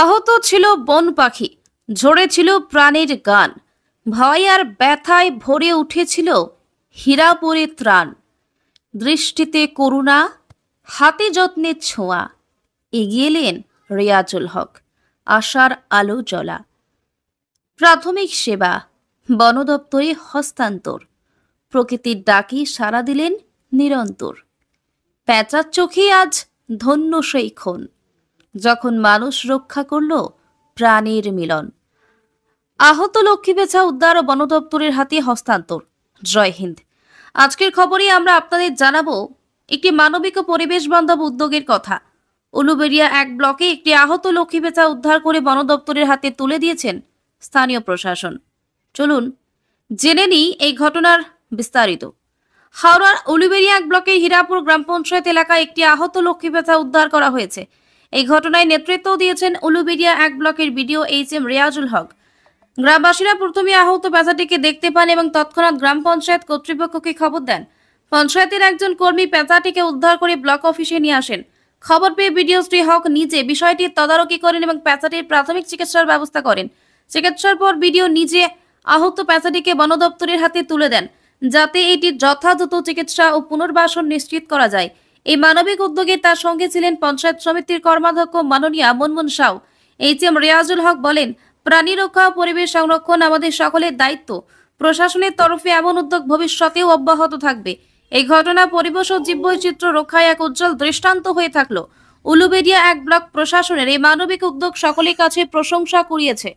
আহত ছিল বন পাখি, ঝরেছিল প্রাণের গান, ভয় আর ব্যথায় ভরে উঠেছিল হীরাপুরে ত্রাণ। দৃষ্টিতে করুণা, হাতে যত্নের ছোঁয়া, এগিয়ে এলেন রিয়াজুল হক। আশার আলো জ্বলা, প্রাথমিক সেবা, বন দপ্তরে হস্তান্তর, প্রকৃতির ডাকি সাড়া দিলেন নিরন্তর। প্যাঁচার চোখে আজ ধন্য সেই ক্ষণ, যখন মানুষ রক্ষা করল প্রাণের মিলন। আহত লক্ষ্মী পেঁচা উদ্ধার ও বন দপ্তরের হাতে হস্তান্তর। জয় হিন্দ। আজকের খবরে আমরা আপনাদের জানাবো একটি মানবিক ও পরিবেশ বান্ধব উদ্যোগের কথা। উলুবেড়িয়া 1 ব্লকে একটি আহত লক্ষ্মী পেঁচা উদ্ধার করে বন দপ্তরের হাতে তুলে দিয়েছেন স্থানীয় প্রশাসন। চলুন জেনে নিই এই ঘটনার বিস্তারিত। হাওড়ার উলুবেড়িয়া 1 ব্লকের হীরাপুর গ্রাম পঞ্চায়েত এলাকায় একটি আহত লক্ষ্মী পেঁচা উদ্ধার করা হয়েছে। এই ঘটনায় নেতৃত্ব দিয়েছেন উলুবেড়িয়া 1 ব্লকের বিডিও এইচ.এম. রিয়াজুল হক। গ্রামবাসীরা প্রথমে আহত পেঁচাটিকে দেখতে পান এবং তৎক্ষণাৎ গ্রাম পঞ্চায়েত কর্তৃপক্ষকে খবর দেন। পঞ্চায়েতের একজন কর্মী পেঁচাটিকে উদ্ধার করে ব্লক অফিসে নিয়ে আসেন। খবর পেয়ে বিডিও শ্রী হক নিজে বিষয়টির তদারকি করেন এবং পেঁচাটির প্রাথমিক চিকিৎসার ব্যবস্থা করেন। চিকিৎসার পর বিডিও নিজে আহত পেঁচাটিকে বন দপ্তরের হাতে তুলে দেন, যাতে এটির যথাযথ চিকিৎসা ও পুনর্বাসন নিশ্চিত করা যায়। এই মানবিক উদ্যোগে তার সঙ্গে ছিলেন পঞ্চায়েত সমিতির কর্মাধ্যক্ষ মাননীয়া মুনমুন সাউ। এইচ.এম. রিয়াজুল হক বলেন, প্রাণী রক্ষা ও পরিবেশ সংরক্ষণ আমাদের সকলের দায়িত্ব। প্রশাসনের তরফে এমন উদ্যোগ ভবিষ্যতেও অব্যাহত থাকবে। এই ঘটনা পরিবেশ ও জীববৈচিত্র্য রক্ষায় এক উজ্জ্বল দৃষ্টান্ত হয়ে থাকলো। উলুবেড়িয়া 1 ব্লক প্রশাসনের এই মানবিক উদ্যোগ সকলের কাছে প্রশংসা কুড়িয়েছে।